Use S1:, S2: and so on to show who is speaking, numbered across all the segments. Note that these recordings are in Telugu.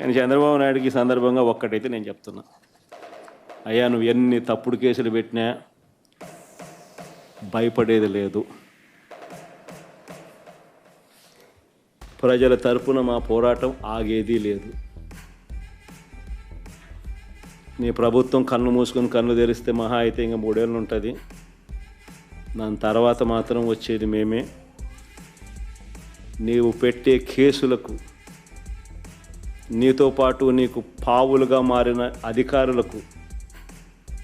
S1: కానీ చంద్రబాబు నాయుడుకి ఈ సందర్భంగా ఒక్కటైతే నేను చెప్తున్నా, అయ్యా నువ్వు ఎన్ని తప్పుడు కేసులు పెట్టినా భయపడేది లేదు. ప్రజల తరపున మా పోరాటం ఆగేది లేదు. నీ ప్రభుత్వం కన్ను మూసుకొని కన్ను తెరిస్తే మహా అయితే ఇంకా 3 ఏళ్ళు ఉంటుంది. దాని తర్వాత మాత్రం వచ్చేది మేమే. నీవు పెట్టే కేసులకు, నీతో పాటు నీకు పావులుగా మారిన అధికారులకు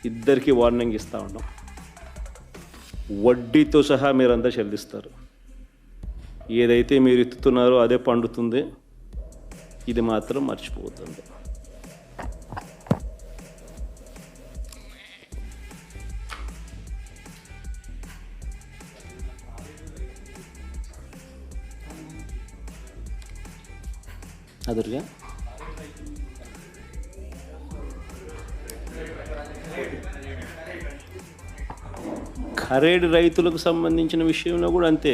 S1: ఇద్దరికీ వార్నింగ్ ఇస్తూ ఉన్నాం. వడ్డీతో సహా మీరంతా చెల్లిస్తారు. ఏదైతే మీరు ఎత్తుతున్నారో అదే పండుతుంది. ఇది మాత్రం మర్చిపోతుంది. అదురుగా ఖరేడు రైతులకు సంబంధించిన విషయంలో కూడా అంతే.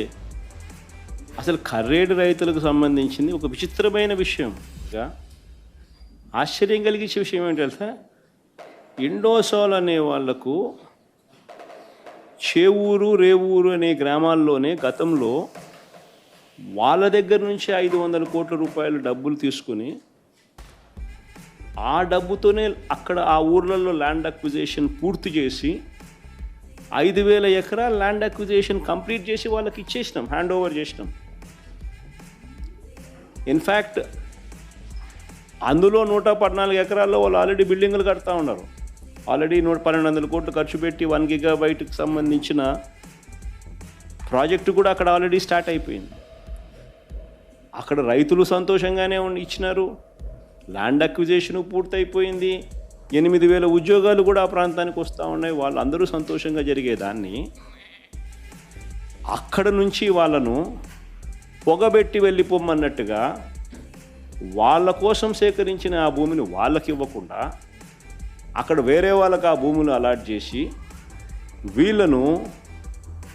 S1: అసలు ఖరేడు రైతులకు సంబంధించింది ఒక విచిత్రమైన విషయం. ఆశ్చర్యం కలిగించే విషయం ఏంటి తెలుసా? ఇండోసోల్ అనే వాళ్లకు చేవూరు, రేవూరు అనే గ్రామాల్లోనే గతంలో వాళ్ళ దగ్గర నుంచి 500 కోట్ల రూపాయలు డబ్బులు తీసుకుని ఆ డబ్బుతోనే అక్కడ ఆ ఊర్లలో ల్యాండ్ అక్విజిషన్ పూర్తి చేసి 5,000 ఎకరాల ల్యాండ్ అక్విజిషన్ కంప్లీట్ చేసి వాళ్ళకి ఇచ్చేసినాం, హ్యాండ్ ఓవర్ చేసినాం. ఇన్ఫ్యాక్ట్ అందులో 114 ఎకరాల్లో వాళ్ళు ఆల్రెడీ బిల్డింగులు కడతా ఉన్నారు. ఆల్రెడీ 1,200 కోట్లు ఖర్చు పెట్టి 1 గిగాబైట్కి సంబంధించిన ప్రాజెక్టు కూడా అక్కడ ఆల్రెడీ స్టార్ట్ అయిపోయింది. అక్కడ రైతులు సంతోషంగానే ఇచ్చినారు. ల్యాండ్ అక్విజిషన్ పూర్తయిపోయింది. 8,000 ఉద్యోగాలు కూడా ఆ ప్రాంతానికి వస్తూ ఉన్నాయి. వాళ్ళందరూ సంతోషంగా జరిగేదాన్ని అక్కడ నుంచి వాళ్ళను పొగబెట్టి వెళ్ళిపోమన్నట్టుగా వాళ్ళ కోసం సేకరించిన ఆ భూమిని వాళ్ళకి ఇవ్వకుండా అక్కడ వేరే వాళ్ళకి ఆ భూములు అలాట్ చేసి వీళ్ళను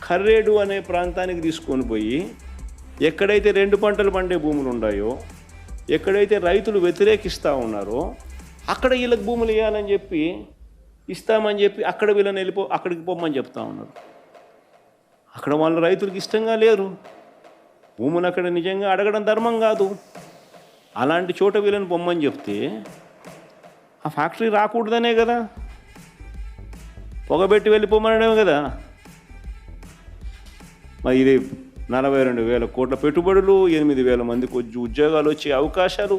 S1: ఖర్రేడు అనే ప్రాంతానికి తీసుకొని పోయి ఎక్కడైతే 2 పంటలు పండే భూములు ఉన్నాయో, ఎక్కడైతే రైతులు వ్యతిరేకిస్తూ ఉన్నారో అక్కడ వీళ్ళకి భూములు ఇవ్వాలని చెప్పి ఇస్తామని చెప్పి అక్కడ వీళ్ళని అక్కడికి పోమని చెప్తా ఉన్నారు. అక్కడ వాళ్ళ రైతులకు ఇష్టంగా లేరు. భూములు అక్కడ నిజంగా అడగడం ధర్మం కాదు. అలాంటి చోట వీళ్ళని పొమ్మని చెప్తే ఆ ఫ్యాక్టరీ రాకూడదనే కదా, పొగబెట్టి వెళ్ళిపోమనడమే కదా. మరి ఇది 42,000 కోట్ల పెట్టుబడులు, 8,000 మందికి ఉద్యోగాలు వచ్చే అవకాశాలు,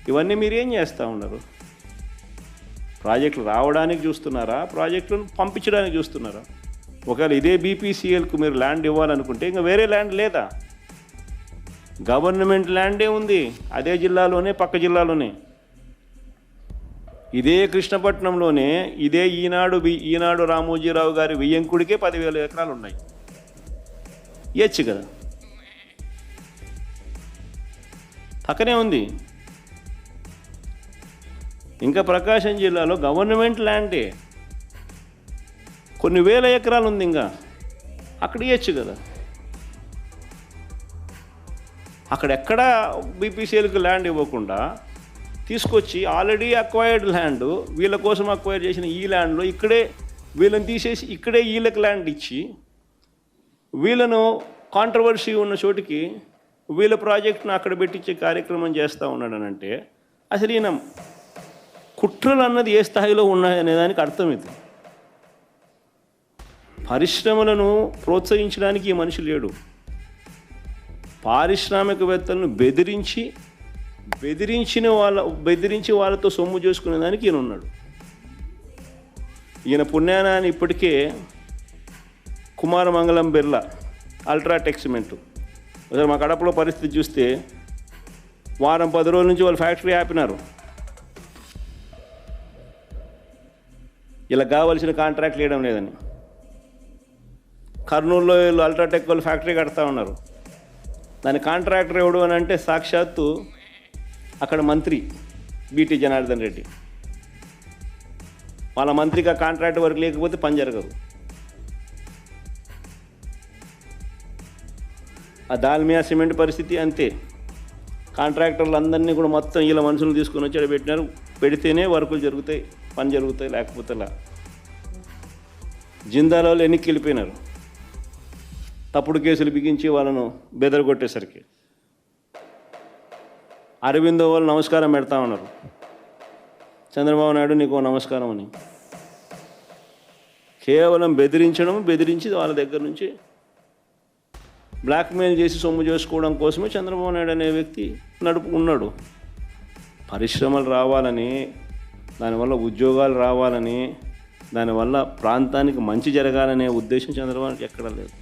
S1: ఇవన్నీ మీరు ఏం చేస్తూ ఉన్నారు? ప్రాజెక్టులు రావడానికి చూస్తున్నారా? ప్రాజెక్టులను పంపించడానికి చూస్తున్నారా? ఒకవేళ ఇదే బీపీసీఎల్కు మీరు ల్యాండ్ ఇవ్వాలనుకుంటే ఇంకా వేరే ల్యాండ్ లేదా? గవర్నమెంట్ ల్యాండే ఉంది అదే జిల్లాలోనే, పక్క జిల్లాలోనే. ఇదే కృష్ణపట్నంలోనే ఇదే ఈనాడు రామోజీరావు గారి వియ్యంకుడికే 10,000 ఎకరాలు ఉన్నాయి. ఇవ్వచ్చు కదా, పక్కనే ఉంది. ఇంకా ప్రకాశం జిల్లాలో గవర్నమెంట్ ల్యాండే కొన్ని వేల ఎకరాలు ఉంది. ఇంకా అక్కడ ఇవ్వచ్చు కదా. అక్కడెక్కడ బీపీసీఎల్కి ల్యాండ్ ఇవ్వకుండా తీసుకొచ్చి ఆల్రెడీ అక్వైర్డ్ ల్యాండ్, వీళ్ళ కోసం అక్వైర్ చేసిన ఈ ల్యాండ్లో ఇక్కడే వీళ్ళని తీసేసి ఇక్కడే వీళ్ళకి ల్యాండ్ ఇచ్చి వీళ్ళను కాంట్రవర్సీ ఉన్న చోటికి వీళ్ళ ప్రాజెక్టును అక్కడ పెట్టించే కార్యక్రమం చేస్తూ ఉన్నాడనంటే అసలు ఈయన కుట్రలు అన్నది ఏ స్థాయిలో ఉన్నాయనే దానికి అర్థం ఇది. పరిశ్రమలను ప్రోత్సహించడానికి ఈ మనిషి లేడు. పారిశ్రామికవేత్తలను బెదిరించి వాళ్ళతో సొమ్ము చేసుకునే దానికి ఈయన ఉన్నాడు. ఈయన పుణ్యాన ఇప్పటికే కుమారమంగళం బిర్లా, అల్ట్రాటెక్ సిమెంటు, అసలు మా కడపలో పరిస్థితి చూస్తే వారం 10 రోజుల నుంచి వాళ్ళు ఫ్యాక్టరీ ఆపినారు. ఇలా కావాల్సిన కాంట్రాక్ట్లు వేయడం లేదని. కర్నూలులో వీళ్ళు అల్ట్రాటెక్ వాళ్ళు ఫ్యాక్టరీ కడతా ఉన్నారు. దాని కాంట్రాక్టర్ ఎవడు అని అంటే సాక్షాత్తు అక్కడ మంత్రి బీటీ జనార్దన్ రెడ్డి. వాళ్ళ మంత్రికి ఆ కాంట్రాక్ట్ వర్క్ లేకపోతే పని జరగదు. ఆ దాల్మియా సిమెంట్ పరిస్థితి అంతే. కాంట్రాక్టర్లు అందరినీ కూడా మొత్తం వీళ్ళ మనుషులు తీసుకొని వచ్చి పెట్టినారు. పెడితేనే వర్కులు జరుగుతాయి, పని జరుగుతాయి, లేకపోతే లా. జిందాల్ వాళ్ళు ఎన్నికి వెళ్ళిపోయినారు తప్పుడు కేసులు బిగించి వాళ్ళను బెదరగొట్టేసరికి. అరవిందో వాళ్ళు నమస్కారం పెడతా ఉన్నారు, చంద్రబాబు నాయుడు నీకు నమస్కారం అని. కేవలం బెదిరించి వాళ్ళ దగ్గర నుంచి బ్లాక్మెయిల్ చేసి సొమ్ము చేసుకోవడం కోసమే చంద్రబాబు నాయుడు అనే వ్యక్తి నడుపుకున్నాడు. పరిశ్రమలు రావాలని, దానివల్ల ఉద్యోగాలు రావాలని, దానివల్ల ప్రాంతానికి మంచి జరగాలనే ఉద్దేశం చంద్రబాబు నాయుడు ఎక్కడా లేదు.